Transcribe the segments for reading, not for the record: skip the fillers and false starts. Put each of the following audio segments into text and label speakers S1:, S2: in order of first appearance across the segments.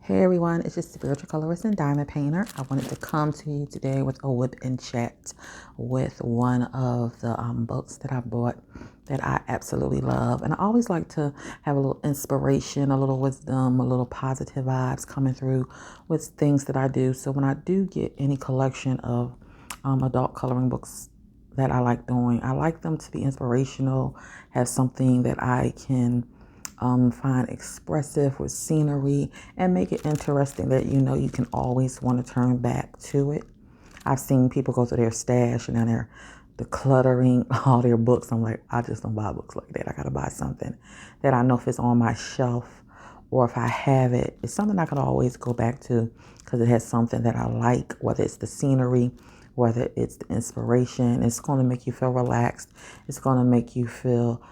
S1: Hey everyone, it's just spiritual colorist and diamond painter. I wanted to come to you today with a whip and chat with one of the books that I bought that I absolutely love. And I always like to have a little inspiration, a little wisdom, a little positive vibes coming through with things that I do. So when I do get any collection of adult coloring books that I like doing, I like them to be inspirational, have something that I can find expressive with scenery and make it interesting that you can always want to turn back to it. I've seen people go through their stash and then they're decluttering all their books. I'm like, I just don't buy books like that. I gotta buy something that I know if it's on my shelf or if I have it, it's something I can always go back to because it has something that I like, whether it's the scenery, whether it's the inspiration. It's going to make you feel relaxed. It's going to make you feel,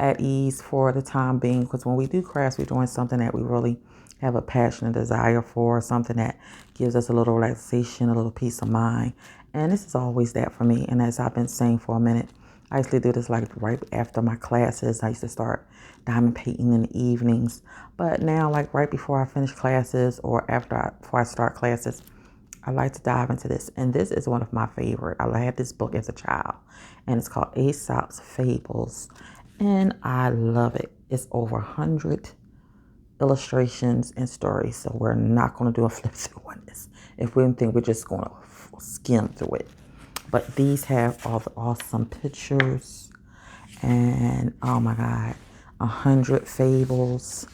S1: at ease for the time being. Because when we do crafts, we're doing something that we really have a passion and desire for, something that gives us a little relaxation, a little peace of mind. And this is always that for me. And as I've been saying for a minute, I used to do this like right after my classes. I used to start diamond painting in the evenings. But now, like right before I finish classes or before I start classes, I like to dive into this. And this is one of my favorite. I had this book as a child, and it's called Aesop's Fables. And I love it. It's over 100 illustrations and stories. So we're not going to do a flip through on this. If we think we're just going to skim through it. But these have all the awesome pictures. And oh my God, 100 fables.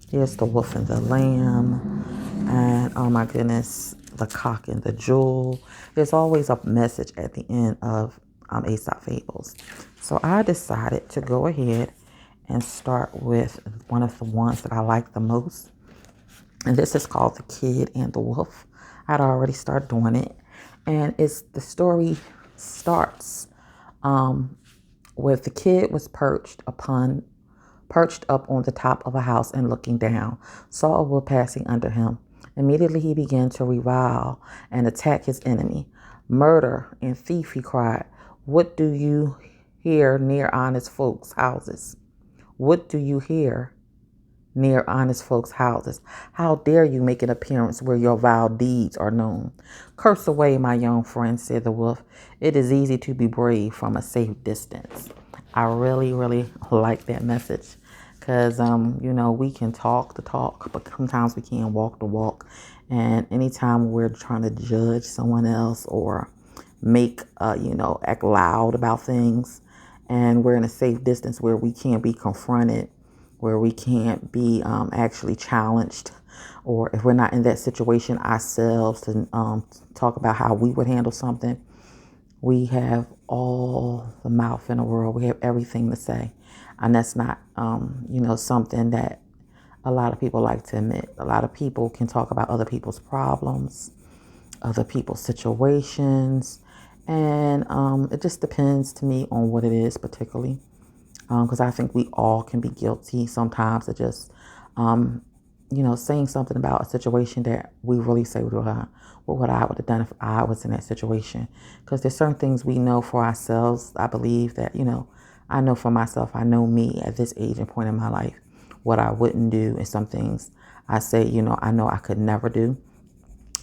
S1: Here's the wolf and the lamb. And oh my goodness, the cock and the jewel. There's always a message at the end of Aesop Fables. So I decided to go ahead and start with one of the ones that I like the most. And this is called The Kid and the Wolf. I'd already started doing it. And the story starts with the kid was perched up on the top of a house and looking down, saw a wolf passing under him. Immediately he began to revile and attack his enemy. Murder and thief, he cried. What do you here near honest folks' houses? What do you here near honest folks' houses? How dare you make an appearance where your vile deeds are known? Curse away, my young friend, said the wolf. It is easy to be brave from a safe distance. I really, really like that message because, we can talk the talk, but sometimes we can't walk the walk. And anytime we're trying to judge someone else or make, act loud about things, and we're in a safe distance where we can't be confronted, where we can't be actually challenged, or if we're not in that situation ourselves to talk about how we would handle something, we have all the mouth in the world. We have everything to say. And that's not, something that a lot of people like to admit. A lot of people can talk about other people's problems, other people's situations. And it just depends to me on what it is particularly. Because I think we all can be guilty sometimes of just, saying something about a situation that we really say, what would I would have done if I was in that situation? Because there's certain things we know for ourselves. I believe that, I know for myself, I know me at this age and point in my life, what I wouldn't do. And some things I say, I know I could never do.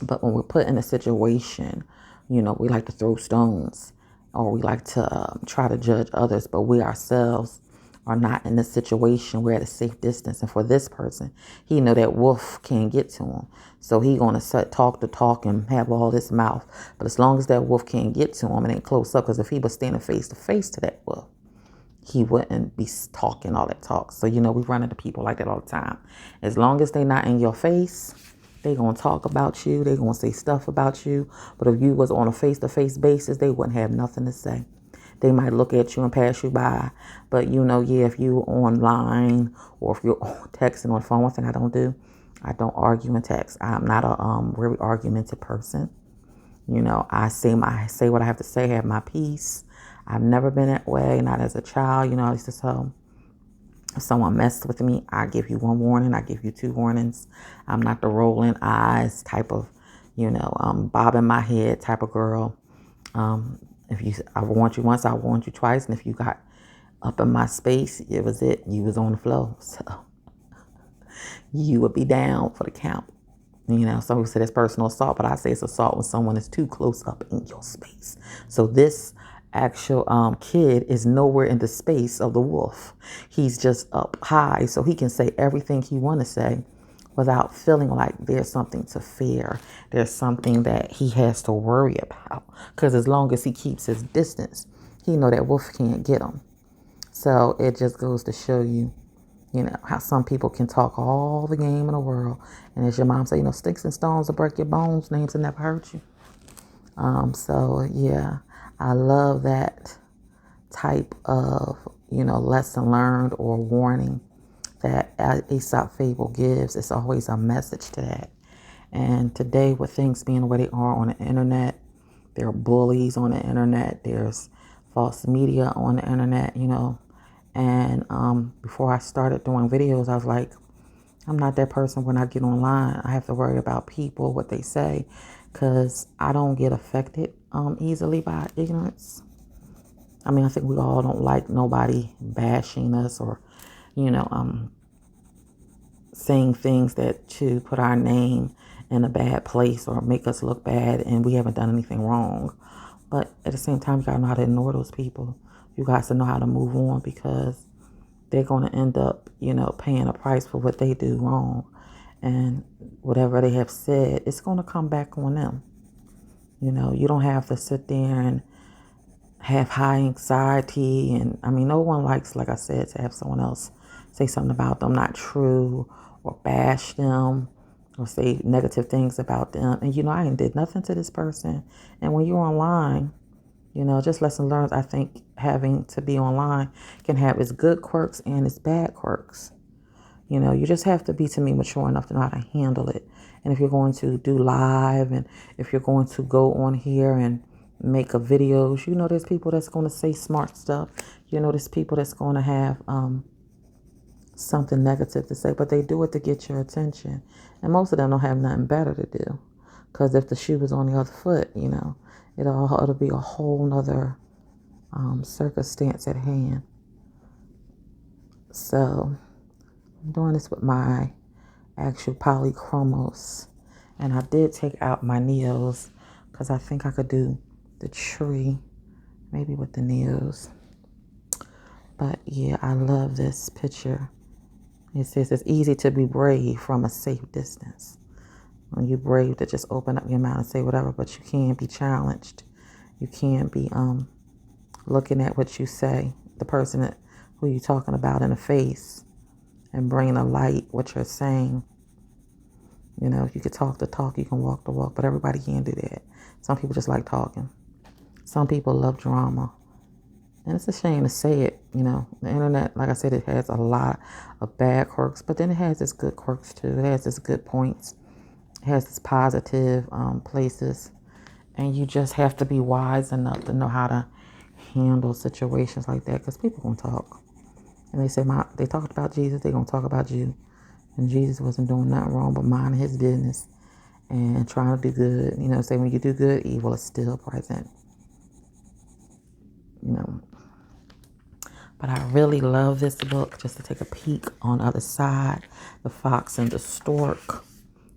S1: But when we're put in a situation, we like to throw stones or we like to try to judge others, but we ourselves are not in the situation. We're at a safe distance. And for this person, he know that wolf can't get to him. So he going to talk the talk and have all this mouth. But as long as that wolf can't get to him, it ain't close up. Because if he was standing face to face to that wolf, he wouldn't be talking all that talk. So, we run into people like that all the time. As long as they not in your face, they going to talk about you. They going to say stuff about you. But if you was on a face-to-face basis, they wouldn't have nothing to say. They might look at you and pass you by. But, if you online or if you're texting on the phone, one thing I don't do, I don't argue and text. I'm not a very argumentative person. I say what I have to say, have my peace. I've never been that way, not as a child. I used to tell if someone messed with me, I give you one warning, I give you two warnings. I'm not the rolling eyes type of, bobbing my head type of girl. I warned you once, I warned you twice, and if you got up in my space, it was it. You was on the floor. So you would be down for the count. You know, some people say it's personal assault, but I say it's assault when someone is too close up in your space. So this actual kid is nowhere in the space of the wolf. He's just up high, so he can say everything he want to say without feeling like there's something to fear. There's something that he has to worry about. Because as long as he keeps his distance, he know that wolf can't get him. So it just goes to show you, you know, how some people can talk all the game in the world. And as your mom said, you know, sticks and stones will break your bones, names will never hurt you. So yeah, I love that type of, you know, lesson learned or warning that Aesop fable gives. It's always a message to that. And today, with things being the way they are on the internet, there are bullies on the internet, there's false media on the internet, you know. And before I started doing videos, I was like, I'm not that person. When I get online, I have to worry about people, what they say, because I don't get affected easily by ignorance. I mean, I think we all don't like nobody bashing us or, you know, saying things that to put our name in a bad place or make us look bad, and we haven't done anything wrong. But at the same time, you gotta know how to ignore those people. You guys to know how to move on, because they're going to end up, you know, paying a price for what they do wrong. And whatever they have said, it's going to come back on them. You know, you don't have to sit there and have high anxiety. And I mean, no one likes, like I said, to have someone else say something about them not true, or bash them, or say negative things about them. And, you know, I ain't did nothing to this person. And when you're online, you know, just lesson learned. I think having to be online can have its good quirks and its bad quirks. You know, you just have to be, to me, mature enough to know how to handle it. And if you're going to do live, and if you're going to go on here and make a videos, you know, there's people that's going to say smart stuff. You know, there's people that's going to have something negative to say, but they do it to get your attention. And most of them don't have nothing better to do. Because if the shoe was on the other foot, you know, it'll be a whole nother circumstance at hand. So I'm doing this with my actual Polychromos. And I did take out my neos because I think I could do the tree maybe with the neos. But yeah, I love this picture. It says it's easy to be brave from a safe distance. When you're brave to just open up your mouth and say whatever, but you can't be challenged. You can't be looking at what you say, the person who you're talking about, in the face, and bringing to light what you're saying. You know, you can talk the talk, you can walk the walk, but everybody can't do that. Some people just like talking. Some people love drama. And it's a shame to say it, you know. The internet, like I said, it has a lot of bad quirks, but then it has its good quirks too. It has its good points. It has its positive places. And you just have to be wise enough to know how to handle situations like that, because people gonna talk. And they say, they talked about Jesus, they gonna talk about you. And Jesus wasn't doing nothing wrong but minding his business and trying to do good. You know, say when you do good, evil is still present. You know. But I really love this book, just to take a peek on the other side. The fox and the stork,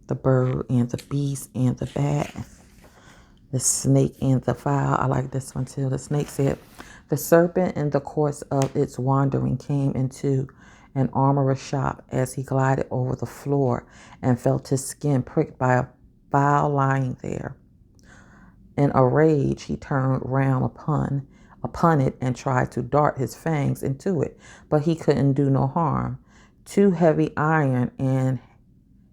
S1: the bird and the beast and the bat, the snake and the fowl. I like this one too. The snake said, the serpent in the course of its wandering came into an armorer's shop as he glided over the floor and felt his skin pricked by a fowl lying there. In a rage, he turned round upon it and tried to dart his fangs into it, but he couldn't do no harm. Too heavy iron, and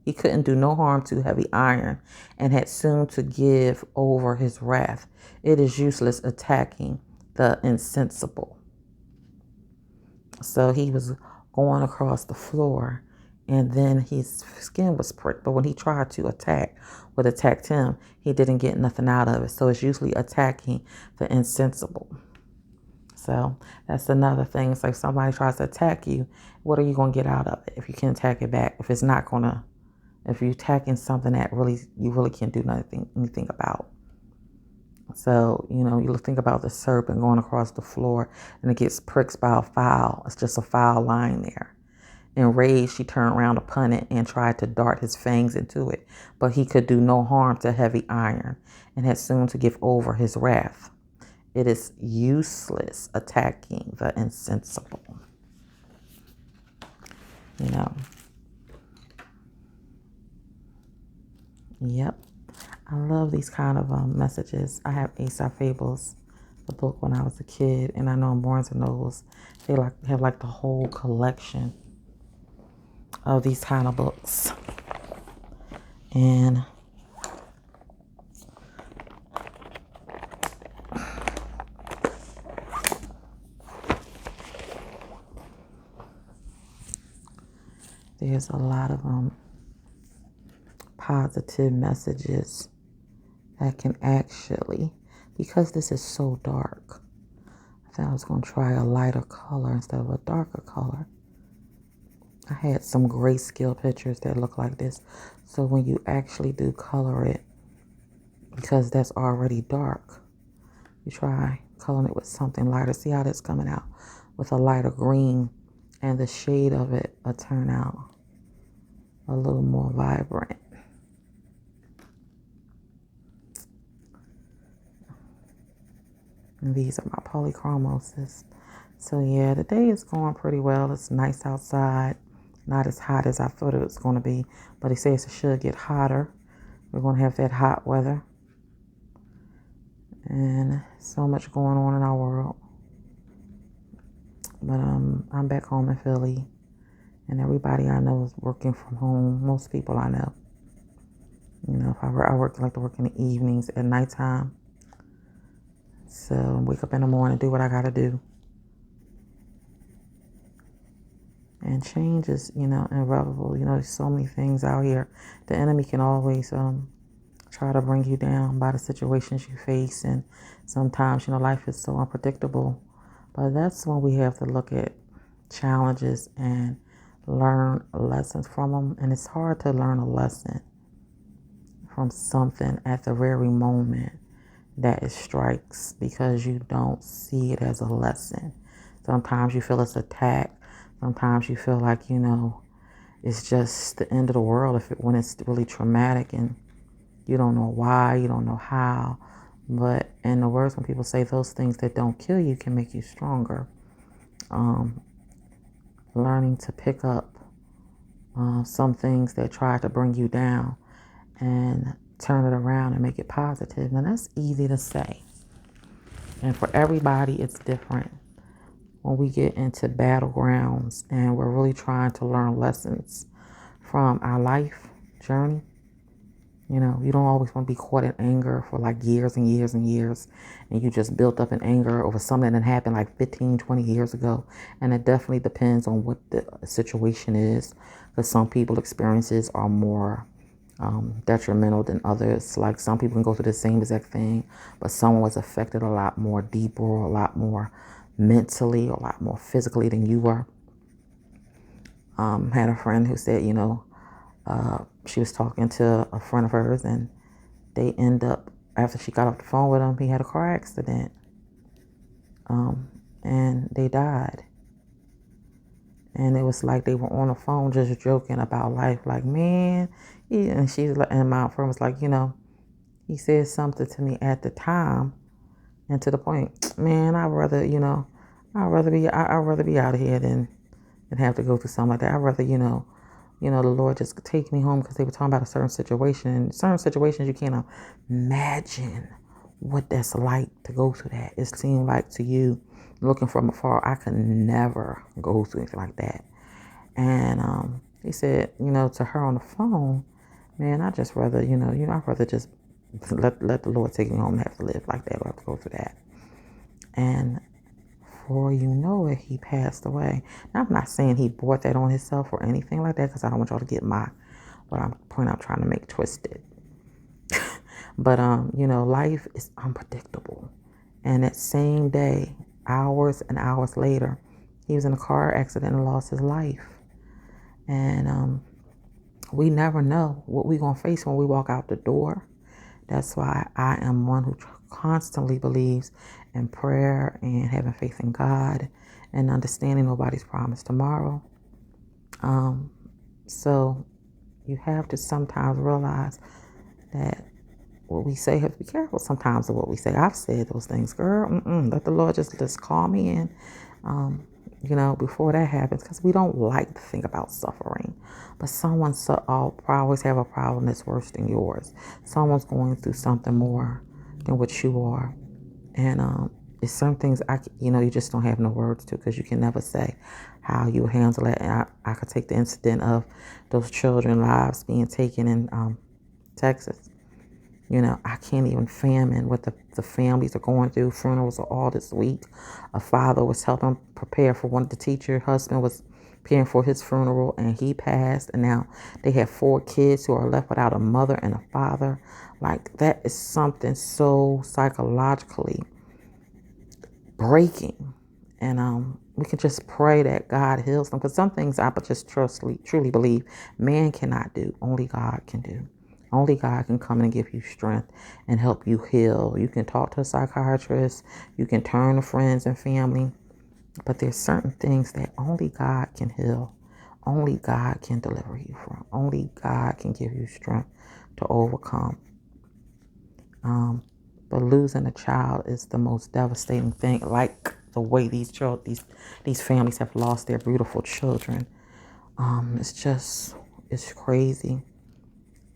S1: he couldn't do no harm to heavy iron, and had soon to give over his wrath. It is useless attacking the insensible. So he was going across the floor, and then his skin was pricked. But when he tried to attack what attacked him, he didn't get nothing out of it. So it's usually attacking the insensible. So that's another thing. It's like somebody tries to attack you, what are you going to get out of it if you can attack it back? If you're attacking something that you really can't do anything about. So, you know, you think about the serpent going across the floor and it gets pricked by a fowl. It's just a fowl lying there. Enraged, she turned around upon it and tried to dart his fangs into it, but he could do no harm to heavy iron, and had soon to give over his wrath. It is useless attacking the insensible. You know. Yep. I love these kind of messages. I have Aeseop Fables, the book, when I was a kid, and I know in Barnes and Nobles they have like the whole collection of these kind of books. And there's a lot of positive messages that can actually, because this is so dark, I thought I was going to try a lighter color instead of a darker color. I had some grayscale pictures that look like this. So when you actually do color it, because that's already dark, you try coloring it with something lighter. See how that's coming out with a lighter green, and the shade of it will turn out a little more vibrant. And these are my Polychromos. So yeah, the day is going pretty well. It's nice outside. Not as hot as I thought it was going to be, but it says it should get hotter. We're going to have that hot weather. And so much going on in our world. But I'm back home in Philly, and everybody I know is working from home. Most people I know. You know, if I like to work in the evenings, at nighttime. So wake up in the morning, do what I got to do. And change is, irrevocable. There's so many things out here. The enemy can always try to bring you down by the situations you face. And sometimes, life is so unpredictable. But that's when we have to look at challenges and learn lessons from them. And it's hard to learn a lesson from something at the very moment that it strikes, because you don't see it as a lesson. Sometimes you feel it's attack. Sometimes you feel like, it's just the end of the world when it's really traumatic and you don't know why, you don't know how. But in the words, when people say those things that don't kill you can make you stronger. Learning to pick up some things that try to bring you down and turn it around and make it positive. And that's easy to say. And for everybody, it's different. When we get into battlegrounds and we're really trying to learn lessons from our life journey, you don't always want to be caught in anger for like years and years and years, and you just built up in anger over something that happened like 15, 20 years ago. And it definitely depends on what the situation is, because some people's experiences are more detrimental than others. Like some people can go through the same exact thing, but someone was affected a lot more deeper, a lot more mentally, a lot more physically than you were. Had a friend who said, she was talking to a friend of hers, and they end up, after she got off the phone with him, he had a car accident, and they died. And it was like they were on the phone just joking about life, like, man. And she's like, and my friend was like, he said something to me at the time, and to the point, man, I'd rather be out of here than have to go through something like that. I'd rather, the Lord just take me home, because they were talking about a certain situation. And certain situations, you can't imagine what that's like to go through that. It seemed like to you, looking from afar, I could never go through anything like that. And he said, to her on the phone, man, I just rather, I'd rather just let the Lord take me home and have to live like that, or have to go through that. And before you know it, he passed away. Now, I'm not saying he brought that on himself or anything like that, because I don't want y'all to get point I'm trying to make twisted. But, life is unpredictable. And that same day, hours and hours later, he was in a car accident and lost his life. And we never know what we're going to face when we walk out the door. That's why I am one who constantly believes in prayer and having faith in God and understanding nobody's promised tomorrow. So you have to sometimes realize that what we say, have to be careful sometimes of what we say. I've said those things, girl, let the Lord just call me in, before that happens, because we don't like to think about suffering. But someone's always have a problem that's worse than yours. Someone's going through something more than what you are. And it's some things you just don't have no words to, because you can never say how you handle it. And I could take the incident of those children's lives being taken in Texas. I can't even fathom what the families are going through. Funerals are all this week. A father was helping prepare for one of the teacher. Husband was preparing for his funeral, and he passed. And now they have 4 kids who are left without a mother and a father. Like, that is something so psychologically breaking. And we can just pray that God heals them, because some things I just truly believe man cannot do. Only God can do. Only God can come and give you strength and help you heal. You can talk to a psychiatrist. You can turn to friends and family. But there's certain things that only God can heal. Only God can deliver you from. Only God can give you strength to overcome. But losing a child is the most devastating thing. Like the way these families have lost their beautiful children. It's crazy.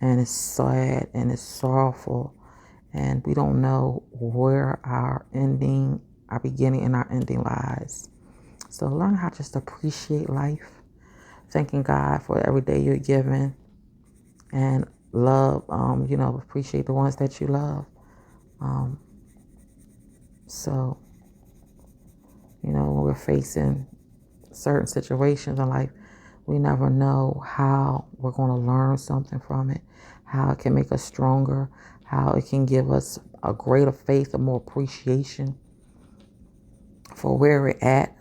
S1: And it's sad and it's sorrowful. And we don't know where our beginning and our ending lies. So learn how to just appreciate life. Thanking God for every day you're given. And love, appreciate the ones that you love. So, when we're facing certain situations in life, we never know how we're going to learn something from it, how it can make us stronger, how it can give us a greater faith, a more appreciation for where we're at,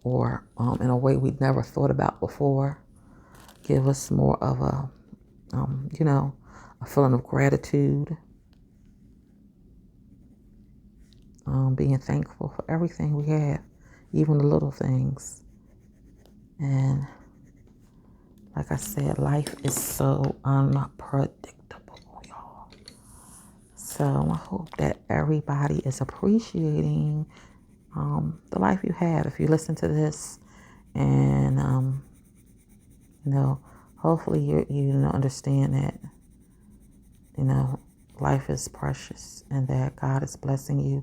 S1: or in a way we'd never thought about before. Give us more of a feeling of gratitude, being thankful for everything we have, even the little things. And like I said, life is so unpredictable, y'all. So I hope that everybody is appreciating the life you have. If you listen to this, and hopefully you understand that life is precious and that God is blessing you.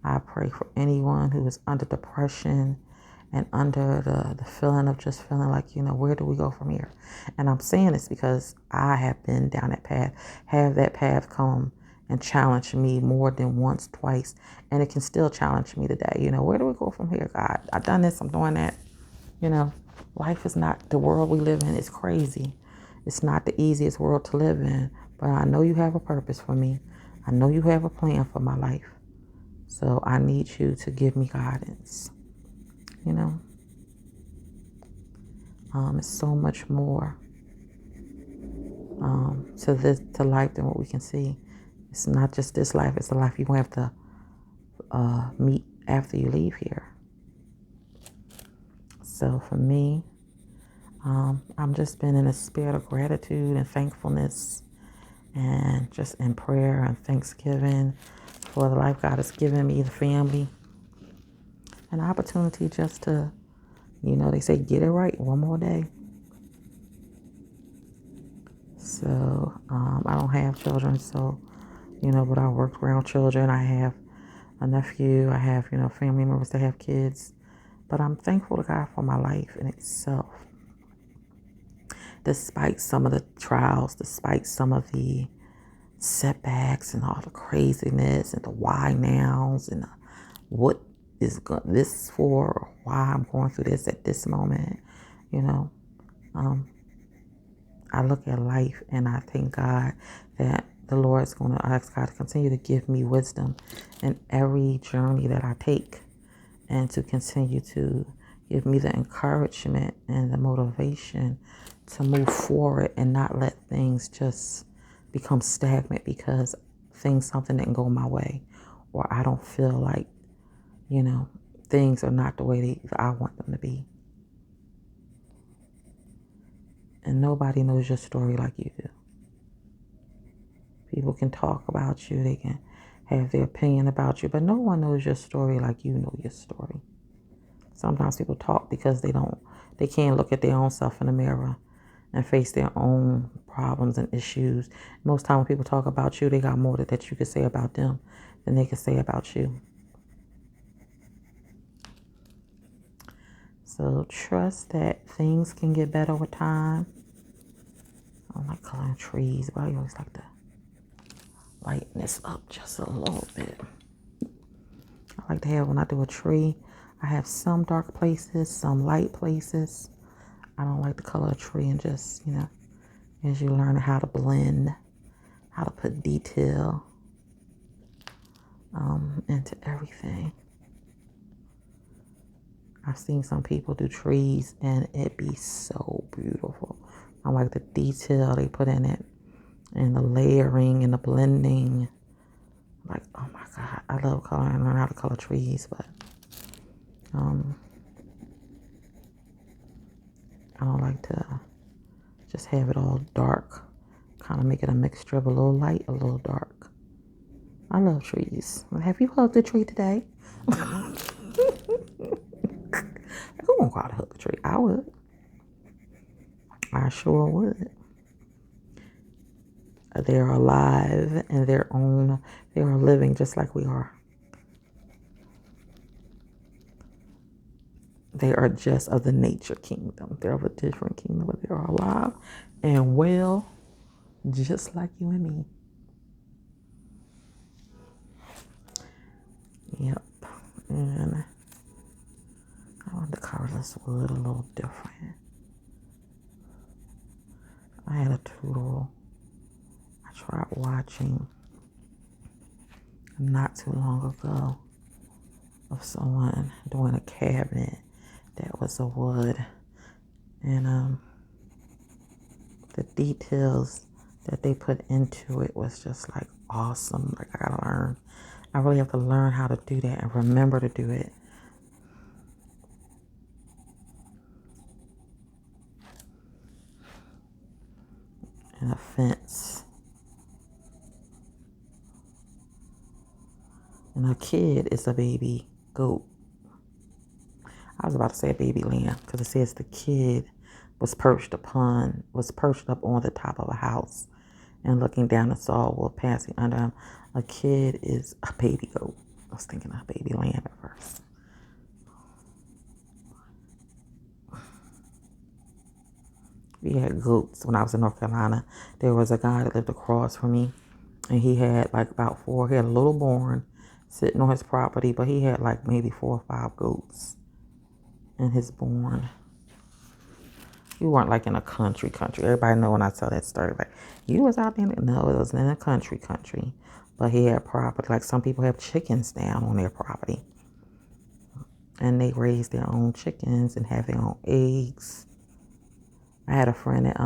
S1: I pray for anyone who is under depression and under the feeling of just feeling like, where do we go from here? And I'm saying this because I have been down that path, have that path come and challenge me more than once, twice, and it can still challenge me today. Where do we go from here, God? I've done this, I'm doing that. Life is not the world we live in. It's crazy. It's not the easiest world to live in, but I know you have a purpose for me. I know you have a plan for my life. So I need you to give me guidance. It's so much more to life than what we can see. It's not just this life. It's the life you're going to have to meet after you leave here. So for me, I'm just been in a spirit of gratitude and thankfulness, and just in prayer and thanksgiving for the life God has given me, the family, an opportunity just to, they say, get it right one more day. So I don't have children, so, but I work around children. I have a nephew. I have, family members that have kids. But I'm thankful to God for my life in itself. Despite some of the trials, despite some of the setbacks and all the craziness and the why nows and what is this for, or why I'm going through this at this moment, I look at life and I thank God that the Lord is going to ask God to continue to give me wisdom in every journey that I take, and to continue to give me the encouragement and the motivation to move forward and not let things just become stagnant because something didn't go my way, or I don't feel like, things are not the way that I want them to be. And nobody knows your story like you do. People can talk about you. They can have their opinion about you. But no one knows your story like you know your story. Sometimes people talk because they can't look at their own self in the mirror and face their own problems and issues. Most time when people talk about you, they got more that you could say about them than they could say about you. So trust that things can get better with time. I don't like coloring trees, but I always like to lighten this up just a little bit. I like to have, when I do a tree, I have some dark places, some light places. I don't like to color a tree and just, as you learn how to blend, how to put detail into everything. I've seen some people do trees and it be so beautiful. I like the detail they put in it and the layering and the blending. Like, oh my God, I love coloring. I learn how to color trees, but I don't like to just have it all dark. Kind of make it a mixture of a little light, a little dark. I love trees. Have you hugged a tree today? Who won't go out to hug a tree? I would. I sure would. They're alive and they are living just like we are. They are just of the nature kingdom. They're of a different kingdom, but they are alive and well, just like you and me. Yep. And I want to color this wood a little different. I had a tutorial I tried watching not too long ago of someone doing a cabinet that was a wood, and the details that they put into it was just like awesome. Like, I really have to learn how to do that and remember to do it. And a fence. And a kid is a baby goat. I was about to say a baby lamb because it says the kid was perched up on the top of a house and looking down and saw wolf passing under him. A kid is a baby goat. I was thinking a baby lamb at first. We had goats when I was in North Carolina. There was a guy that lived across from me, and he had like about 4. He had a little barn sitting on his property, but he had like maybe 4 or 5 goats in his barn. You weren't like in a country. Everybody know when I tell that story, like, you was out there. No, it was in a country. But he had property. Like some people have chickens down on their property. And they raise their own chickens and have their own eggs. I had a friend that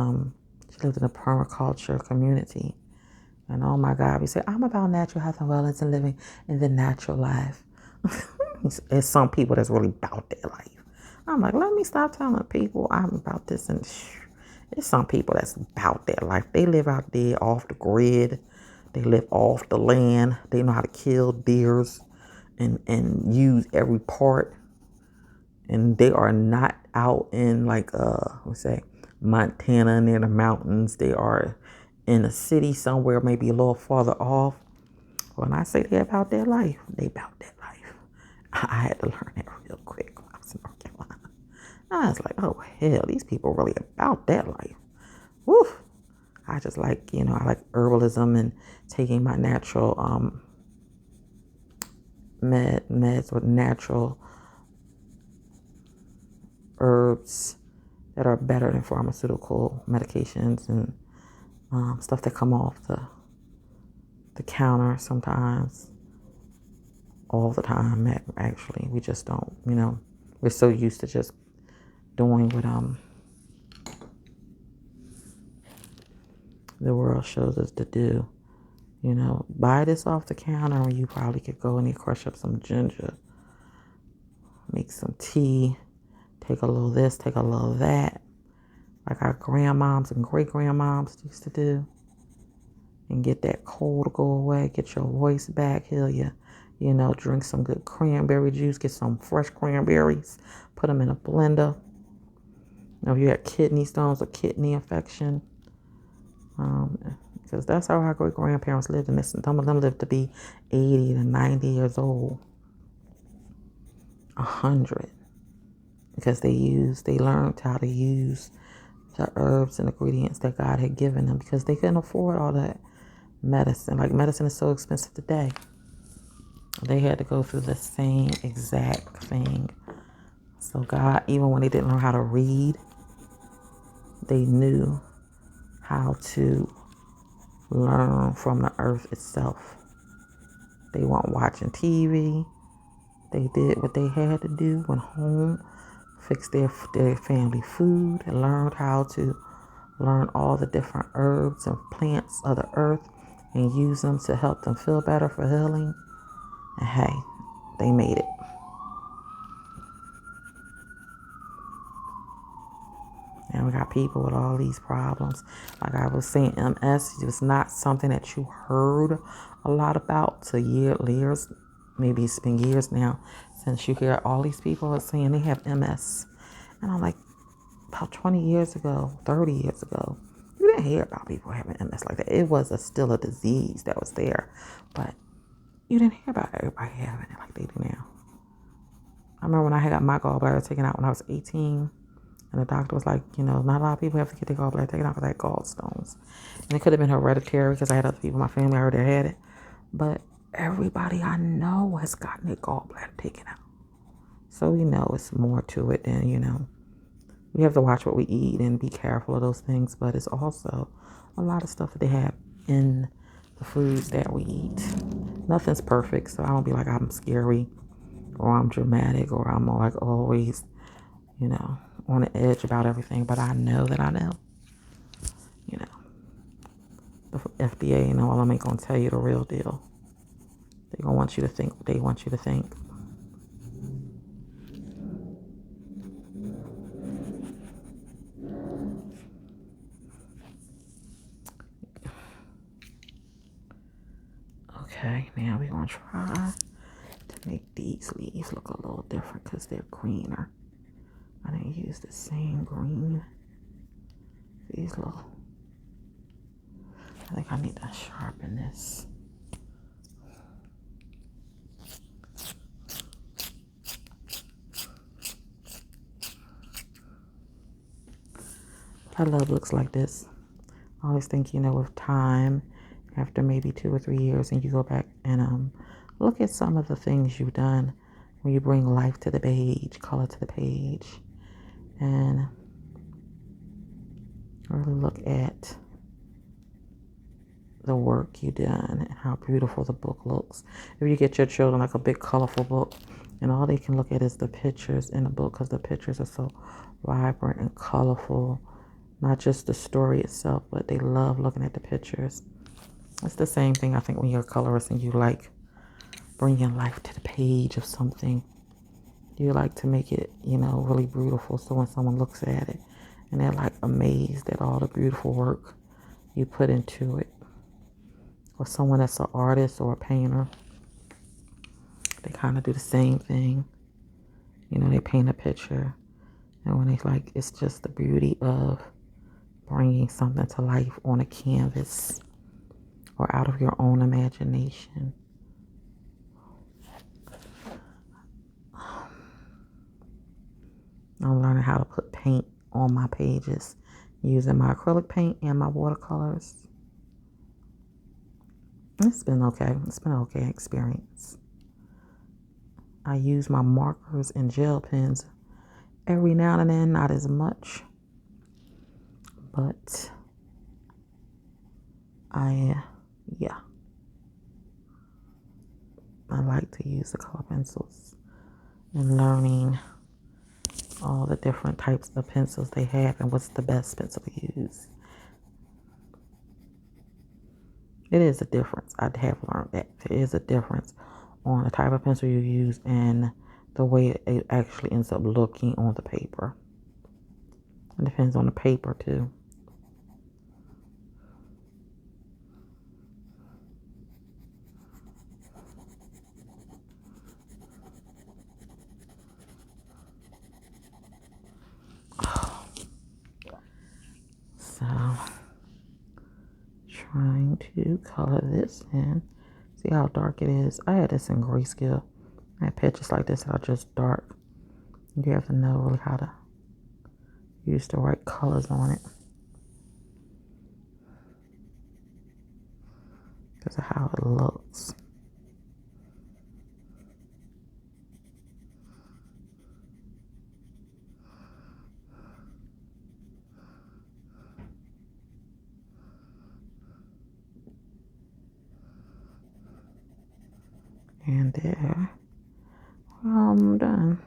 S1: she lived in a permaculture community. And oh my God, we said, I'm about natural health and wellness and living in the natural life. There's some people that's really about their life. I'm like, let me stop telling people I'm about this. And there's some people that's about their life. They live out there off the grid. They live off the land. They know how to kill deers and use every part. And they are not out in like, Montana near the mountains. They are in a city somewhere, maybe a little farther off. When I say they're about their life, they about their life. I had to learn that real quick when I was in North Carolina. I was like, oh hell, these people really about that life. Woo! I just like, I like herbalism and taking my natural meds with natural herbs that are better than pharmaceutical medications and stuff that come off the counter sometimes. All the time, actually. We just don't, we're so used to just doing what the world shows us to do. Buy this off the counter, and you probably could go and crush up some ginger, make some tea, take a little of this, take a little of that, like our grandmoms and great-grandmoms used to do, and get that cold to go away, get your voice back, heal you. You know, drink some good cranberry juice, get some fresh cranberries, put them in a blender. You know, if you had kidney stones or kidney infection, because that's how our great-grandparents lived, and some of them lived to be 80 to 90 years old, 100, because they learned how to use the herbs and ingredients that God had given them, because they couldn't afford all that medicine. Like, medicine is so expensive today. They had to go through the same exact thing. So God, even when they didn't know how to read, they knew how to learn from the earth itself. They weren't watching TV. They did what they had to do, went home, fixed their family food, and learned how to learn all the different herbs and plants of the earth and use them to help them feel better for healing. And hey, they made it. And we got people with all these problems. Like I was saying, MS is not something that you heard a lot about till years. Maybe it's been years now since you hear all these people are saying they have MS. And I'm like, about 20 years ago, 30 years ago, you didn't hear about people having MS like that. It was still a disease that was there. But you didn't hear about everybody having it like they do now. I remember when I had got my gallbladder taken out when I was 18. And the doctor was like, you know, not a lot of people have to get their gallbladder taken out because I had gallstones. And it could have been hereditary because I had other people in my family I heard that had it. But everybody I know has gotten their gallbladder taken out. So we know it's more to it than, you know. We have to watch what we eat and be careful of those things. But it's also a lot of stuff that they have in the foods that we eat. Nothing's perfect. So I don't be like I'm scary or I'm dramatic or I'm like always, you know, on the edge about everything, but I know that I know. You know, the FDA and all of them ain't gonna tell you the real deal. They gonna want you to think what they want you to think. Okay, now we're gonna try to make these leaves look a little different because they're greener. I didn't use the same green. These little, I think I need to sharpen this. I love books like this. I always think, you know, with time, after maybe 2 or 3 years, and you go back and look at some of the things you've done when you bring life to the page, color to the page, and really look at the work you've done and how beautiful the book looks. If you get your children like a big colorful book and all they can look at is the pictures in the book because the pictures are so vibrant and colorful, not just the story itself, but they love looking at the pictures. It's the same thing, I think, when you're a colorist and you like bringing life to the page of something. You like to make it, you know, really beautiful. So when someone looks at it and they're like amazed at all the beautiful work you put into it. Or someone that's an artist or a painter, they kind of do the same thing. You know, they paint a picture. And when they like, it's just the beauty of bringing something to life on a canvas or out of your own imagination. I'm learning how to put paint on my pages using my acrylic paint and my watercolors. It's been okay. It's been an okay experience. I use my markers and gel pens every now and then, not as much. But I like to use the color pencils and learning all the different types of pencils they have and what's the best pencil to use. It is a difference. I have learned that there is a difference on the type of pencil you use and the way it actually ends up looking on the paper. It depends on the paper too. So, trying to color this in. See how dark it is? I had this in grayscale. I had pictures like this that are just dark. You have to know really how to use the right colors on it because of how it looks. And there, I'm done.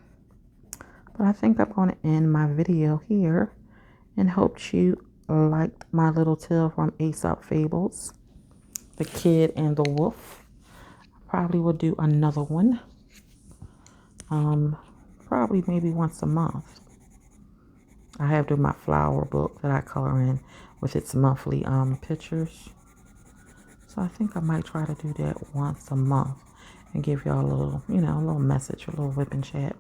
S1: But I think I'm going to end my video here and hope you liked my little tale from Aesop Fables, The Kid and the Wolf. Probably will do another one. Probably maybe once a month. I have to do my flower book that I color in with its monthly pictures. So I think I might try to do that once a month and give y'all a little, a little message, a little whip and chat.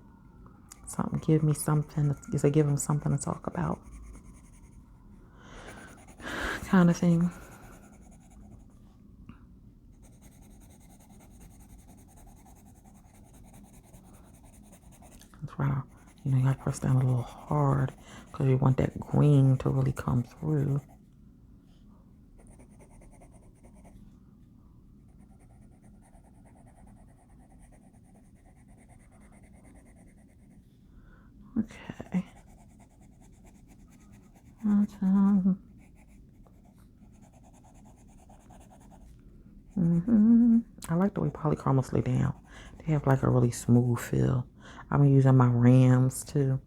S1: Something, give me something, give them something to talk about. Kind of thing. That's why, you gotta press down a little hard because you want that green to really come through. Okay. I like the way Polychromos lay down. They have like a really smooth feel. I'm using my Rams too.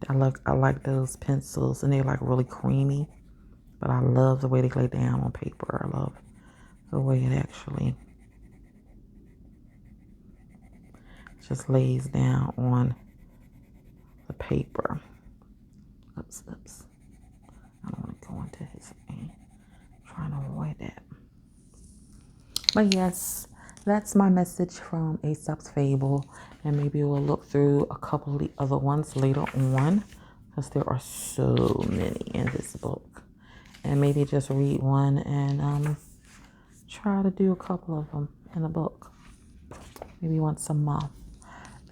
S1: I like those pencils and they're like really creamy. But I love the way they lay down on paper. I love the way it actually just lays down on the paper. Oops. I don't want to go into his thing. I'm trying to avoid that. But yes, that's my message from Aesop's Fable. And maybe we'll look through a couple of the other ones later on. Because there are so many in this book. And maybe just read one and try to do a couple of them in a book. Maybe once a month.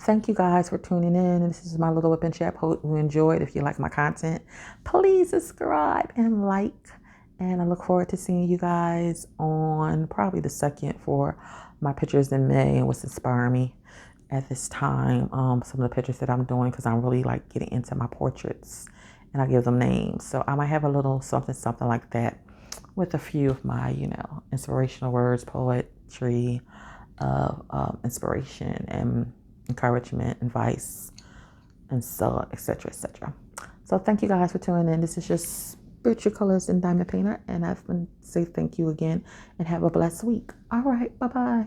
S1: Thank you guys for tuning in. This is my little whip and chat. Hope you enjoyed. If you like my content, please subscribe and like. And I look forward to seeing you guys on probably the 2nd for my pictures in May and what's inspiring me at this time. Some of the pictures that I'm doing because I'm really like getting into my portraits and I give them names. So I might have a little something like that with a few of my, inspirational words, poetry of inspiration and encouragement, advice, and so etc. So thank you guys for tuning in. This is just Spiritual Colors and Diamond Painter, and I've been say thank you again and have a blessed week. All right, bye-bye.